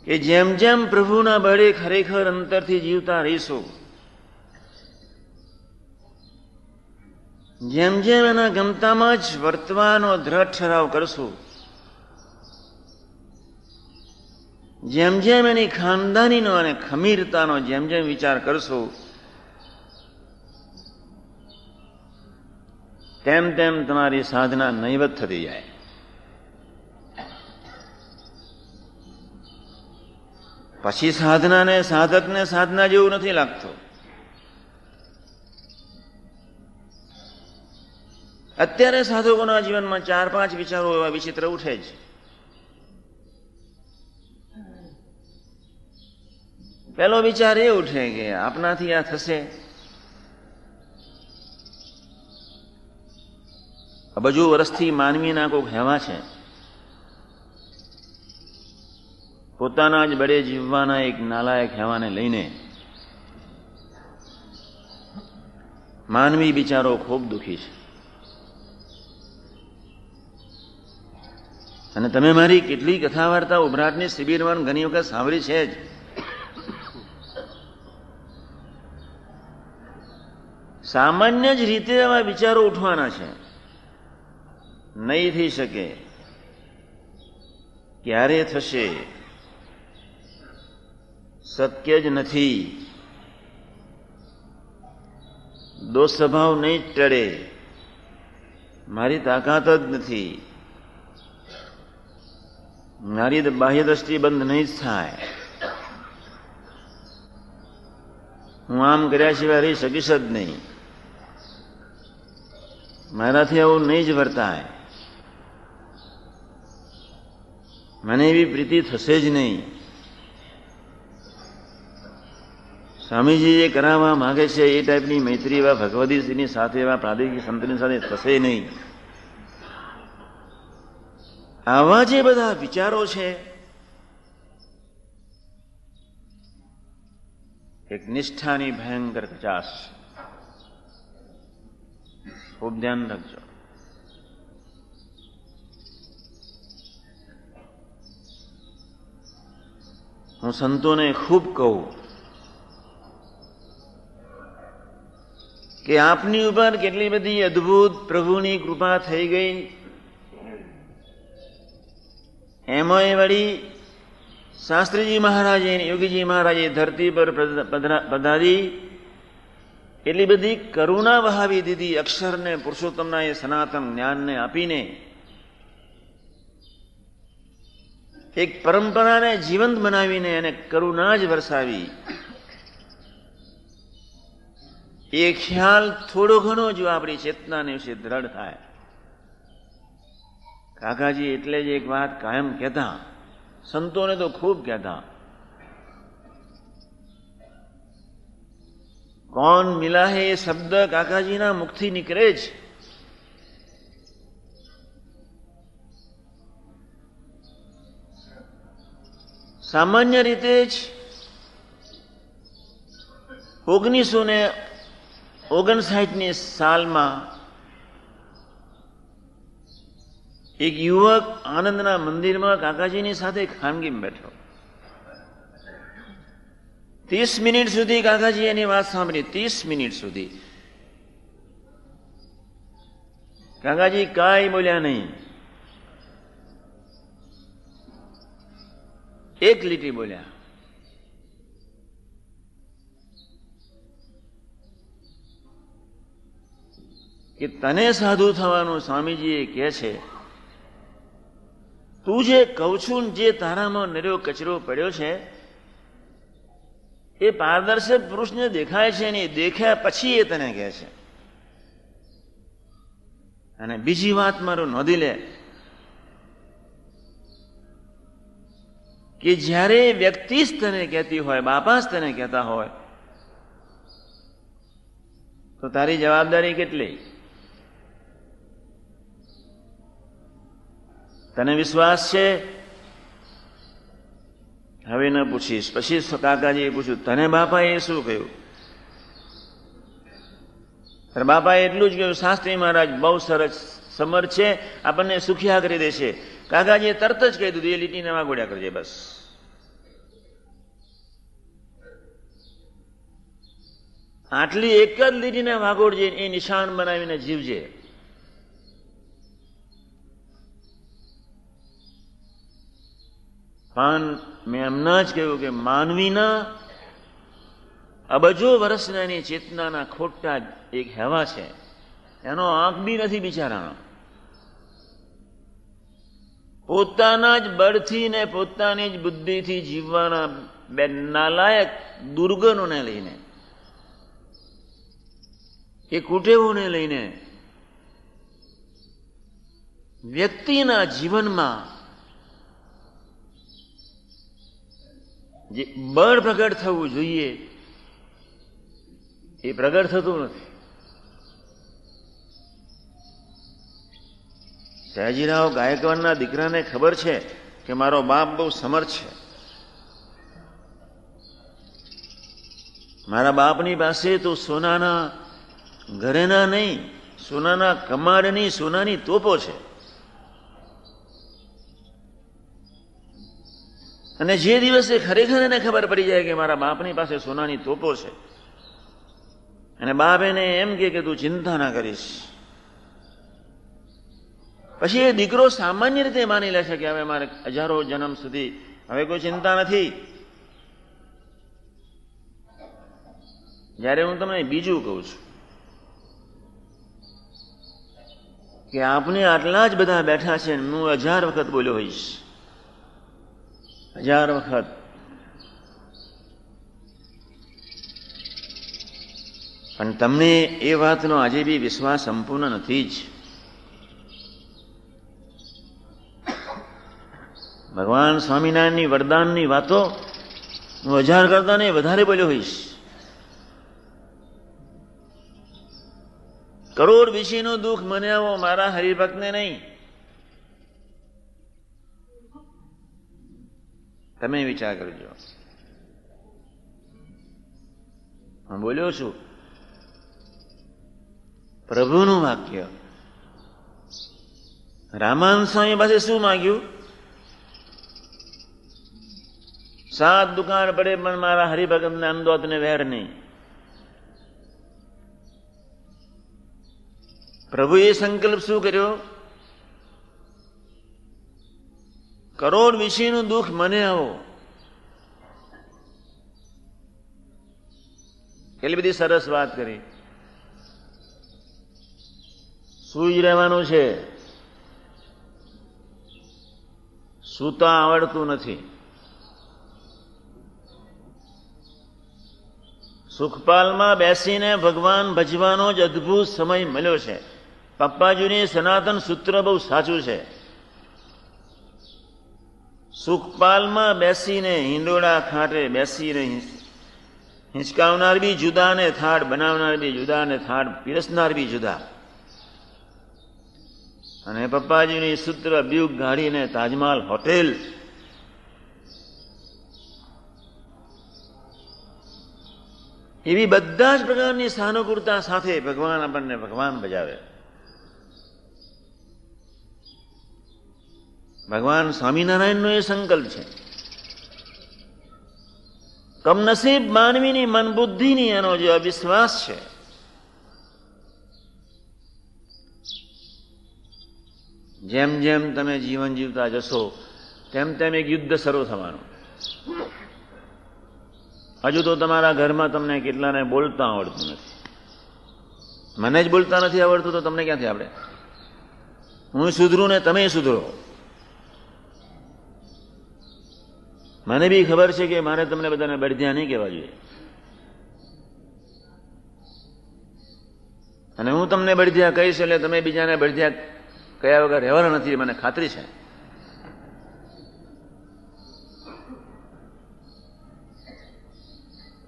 કે જેમ જેમ પ્રભુના બળે ખરેખર અંતરથી જીવતા રહીશો, જેમ જેમ એના ગમતામાં જ વર્તવાનો દ્રઢ ઠરાવ કરશો, જેમ જેમ એની ખાનદાનીનો અને ખમીરતાનો જેમ જેમ વિચાર કરશો, તેમ તેમ તમારી સાધના નૈવત થતી જાય. પછી સાધનાને સાધકને સાધના જેવું નથી લાગતો. અત્યારે સાધકોના જીવનમાં 4-5 વિચારો એવા વિચિત્ર ઉઠે છે. પહેલો વિચાર એ ઉઠે કે આપનાથી આ થશે? અબજો વર્ષથી માનવીના કોઈક હેવા છે, પોતાના જ બળે જીવવાના એક નાલાયક હેવાને લઈને માનવી બિચારો ખૂબ દુઃખી છે. અને તમે મારી કેટલી કથા વાર્તા ઉભરાટની શિબિરમાં ઘણી વખત સાંભળી છે જ. સામાન્ય જ રીતે આવા વિચારો ઉઠવાના છે. નહીં થઈ શકે, ક્યારે થશે, શક્ય જ નથી, દોષ સ્વભાવ નહીં ટળે, મારી તાકાત જ નથી, મારી બાહ્ય દ્રષ્ટિ બંધ નહીં જ થાય, હું આમ કર્યા સિવાય રહી શકીશ જ નહીં, મારાથી આવું નહીં જ વર્તાય, મને એવી પ્રીતિ થશે જ નહીં, સ્વામીજી જે કરાવવા માંગે છે એ ટાઈપની મૈત્રી એવા ભગવદીશ્રીની સાથે, એવા પ્રાદેશિક સંતની સાથે થશે નહીં. આવા જે બધા વિચારો છે, એક નિષ્ઠાની ભયંકર કચાશ. ખૂબ ધ્યાન રાખજો. હું સંતોને ખૂબ કહું કે આપની ઉપર કેટલી બધી અદ્ભુત પ્રભુની કૃપા થઈ ગઈ, એમાંય વળી શાસ્ત્રીજી મહારાજે, યોગીજી મહારાજે ધરતી પર પધારી એટલી બધી કરુણા વહાવી દીધી, અક્ષરને પુરુષોત્તમના એ સનાતન જ્ઞાનને આપીને એક પરંપરાને જીવંત બનાવીને એને કરુણા જ વરસાવી. એ ખ્યાલ થોડો ઘણો જો આપણી ચેતનાને વિશે દ્રઢ થાય. કાકાજી એટલે જ એક વાત કાયમ કહેતા, સંતોને તો ખૂબ કહેતા, કોણ મિલા હે એ શબ્દ કાકાજીના મુખથી નીકળે જ. સામાન્ય રીતે જ 1959ની સાલમાં એક યુવક આનંદના મંદિરમાં કાકાજીની સાથે ખાનગીમાં બેઠો. 30 મિનિટ સુધી કાકાજી એની વાત સાંભળી. 30 મિનિટ સુધી કાકાજી કાંઈ બોલ્યા નહીં. એક લીટી બોલ્યા, કે તને સાધુ થવાનું સ્વામીજી એ કહે છે, તું જે કહું છું જે તારામાં નર્યો કચરો પડ્યો છે એ પારદર્શક પુરુષને દેખાય છે ને, દેખ્યા પછી એ તને કહે છે. અને બીજી વાત મારું નોંધી લે કે જ્યારે વ્યક્તિ જ તને કહેતી હોય, બાપા જ તને કહેતા હોય, તો તારી જવાબદારી કેટલી? તને વિશ્વાસ છે? હવે ન પૂછીશ. પછી કાકાજીએ પૂછ્યું, તને બાપાએ શું કહ્યું? બાપાએ એટલું જ કહ્યું, શાસ્ત્રી મહારાજ બહુ સરસ સમર્થ છે, આપણને સુખિયા કરી દેશે. કાકાજીએ તરત જ કહી દીધું, એ લીટીને વાગોડ્યા કરજે બસ. આટલી એક જ લીટીને વાગોળજે, એ નિશાન બનાવીને જીવજે. પણ મેં હમણાં જ કહ્યું કે માનવીના અબજો વર્ષનાની ચેતનાના ખોટા એક હેવા છે, એનો આંખ બી નથી બિચારાનો. પોતાના જ બળથી ને પોતાની જ બુદ્ધિથી જીવવાના બે નાલાયક દુર્ગણોને લઈને, એ કુટેવોને લઈને વ્યક્તિના જીવનમાં જે બળ પ્રગટ થવું જોઈએ એ પ્રગટ થતું નથી. સયાજીરાવ ગાયકવાડના દીકરાને ખબર છે કે મારો બાપ બહુ સમર્થ છે, મારા બાપની પાસે તો સોનાના ઘરેના નહીં, સોનાના કમાડની સોનાની તોપો છે. અને જે દિવસે ખરેખર એને ખબર પડી જાય કે મારા બાપની પાસે સોનાની તોપો છે, અને બાપ એને એમ કે તું ચિંતા ના કરીશ, પછી એ દીકરો સામાન્ય રીતે માની લેશે કે હવે મારે હજારો જન્મ સુધી હવે કોઈ ચિંતા નથી. જ્યારે હું તમને બીજું કહું છું કે આપને આટલા જ બધા બેઠા છે, હું 1000 વખત બોલ્યો હોઈશ, 1000 વખત. પણ તમને એ વાતનો આજે બી વિશ્વાસ સંપૂર્ણ નથી જ. ભગવાન સ્વામિનારાયણની વરદાનની વાતો હું 1000 કરતા ને વધારે બોલ્યો હોઈશ. કરોડ વિશીનું દુઃખ મને આવો, મારા હરિભક્તને નહીં. તમે વિચાર કરજો. હું બોલ્યો છું પ્રભુનું વાક્ય. રામાનંદ સ્વામી પાસે શું માંગ્યું? 7 દુકાન પડે પણ મારા હરિભગતને અંદોતને વેર નહીં. પ્રભુએ સંકલ્પ શું કર્યો? કરોડ વિશેનું દુઃખ મને આવો. કેટલી બધી સરસ વાત કરી. સૂઈ રહેવાનું છે, સૂતા આવડતું નથી. સુખપાલમાં બેસીને ભગવાન ભજવાનો જ અદભુત સમય મળ્યો છે. પપ્પાજીની સનાતન સૂત્ર બહુ સાચું છે. સુખપાલમાં બેસીને હિંડોળા ખાટે બેસીને હિંચકાવનાર બી જુદા ને થાળ બનાવનાર બી જુદા ને થાળ પીરસનાર બી જુદા. અને પપ્પાજીની સૂત્ર બ્યુક ગાડીને તાજમહાલ હોટેલ. એવી બધા જ પ્રકારની સાનુકૂળતા સાથે ભગવાન આપણને ભગવાન બજાવે. ભગવાન સ્વામિનારાયણનો એ સંકલ્પ છે. કમનસીબ માનવીની મન બુદ્ધિની એનો જે અવિશ્વાસ છે, જેમ જેમ તમે જીવન જીવતા જશો તેમ તેમ એક યુદ્ધ શરૂ થવાનું. હજુ તો તમારા ઘરમાં તમને કેટલાને બોલતા આવડતું નથી. મને જ બોલતા નથી આવડતું તો તમને ક્યાંથી આવડે? હું સુધરું ને તમે સુધરો. મને બી ખબર છે કે મારે તમને બધાને બળદિયા નહીં કહેવા જોઈએ, અને હું તમને બળદિયા કહીશ એટલે તમે બીજાને બળદિયા કયા વગર રહેવાના નથી, મને ખાતરી છે.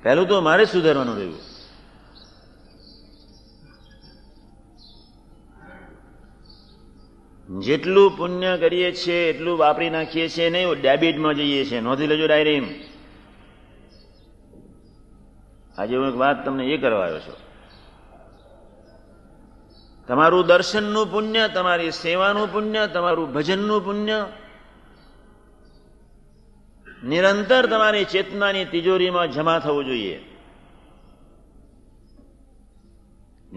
પહેલું તો મારે સુધારવાનું રહ્યું. જેટલું પુણ્ય કરીએ છીએ એટલું વાપરી નાખીએ છીએ નહીં, ડેબિટમાં જઈએ છીએ. નોંધી લેજો ડાયરી. આજે હું એક વાત તમને એ કરવા આવ્યો છું. તમારું દર્શનનું પુણ્ય, તમારી સેવાનું પુણ્ય, તમારું ભજનનું પુણ્ય નિરંતર તમારી ચેતનાની તિજોરીમાં જમા થવું જોઈએ.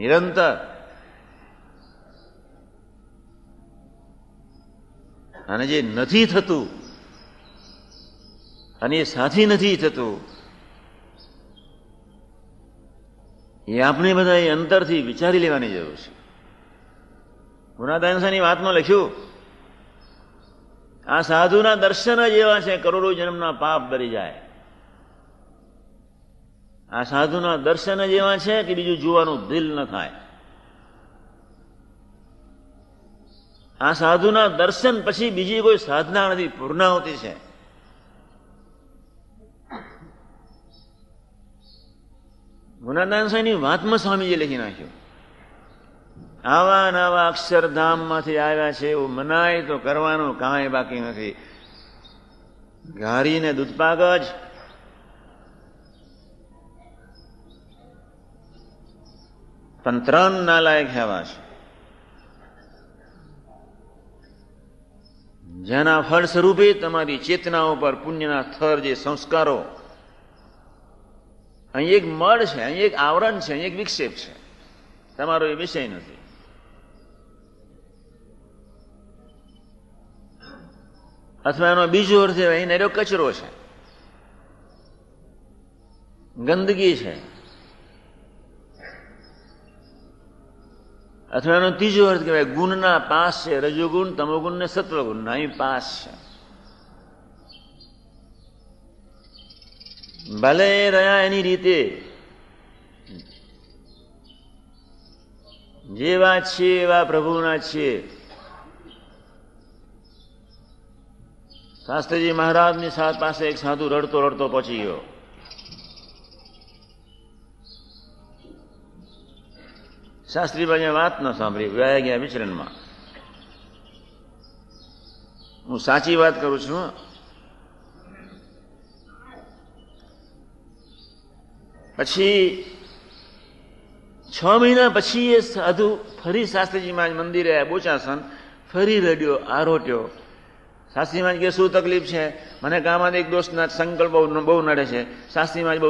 નિરંતર. અને જે નથી થતું અને એ સાથી નથી થતું એ આપણે બધા એ અંતરથી વિચારી લેવાની જરૂર છે. ગુણાદાનસાની વાતમાં લખ્યું, આ સાધુના દર્શન જ એવા છે કરોડો જન્મના પાપ ભરી જાય. આ સાધુના દર્શન જ એવા છે કે બીજું જોવાનું દિલ ન થાય. આ સાધુના દર્શન પછી બીજી કોઈ સાધના નથી, પૂર્ણાહુતિ છે. ગુણાદાનસાની વાતમાં સ્વામીજી લખી નાખ્યું, આવા નવા અક્ષરધામમાંથી આવ્યા છે એવું મનાય તો કરવાનું કાંઈ બાકી નથી. ઘારીને દૂધપાક જ પણ 3 નાલાયક એવા છે જેના ફળ સ્વરૂપે તમારી ચેતના ઉપર પુણ્યના થર જે સંસ્કારો, અહીં એક મળ છે, અહીં એક આવરણ છે, અહીં એક વિક્ષેપ છે, તમારો એ વિષય નથી. અથવા એનો બીજો અર્થ અહીં નરો કચરો છે, ગંદકી છે. અથવા એનો ત્રીજો અર્થ કહેવાય ગુણના પાસ છે, રજોગુણ, તમોગુણ ને સત્વગુણ ના અહીં પાસ છે. ભલે રહ્યા એની રીતે જેવા છીએ એવા પ્રભુના છીએ. શાસ્ત્રીજી મહારાજની પાસે એક સાધુ રડતો રડતો પહોંચી ગયો. શાસ્ત્રીભાઈએ વાત ન સાંભળી, વ્યાયા ગયા વિચરણમાં. હું સાચી વાત કરું છું. પછી 6 મહિના પછી એ સાધુ ફરી શાસ્ત્રીજી મહારાજ મંદિરે આવ્યા, બોચાસન, ફરી રડ્યો, આરોટ્યો. શાસ્ત્રી મહારાજ કે શું તકલીફ છે? મને કામાદિક દોષના સંકલ્પ બહુ નડે છે. શાસ્ત્રી મહારાજ બહુ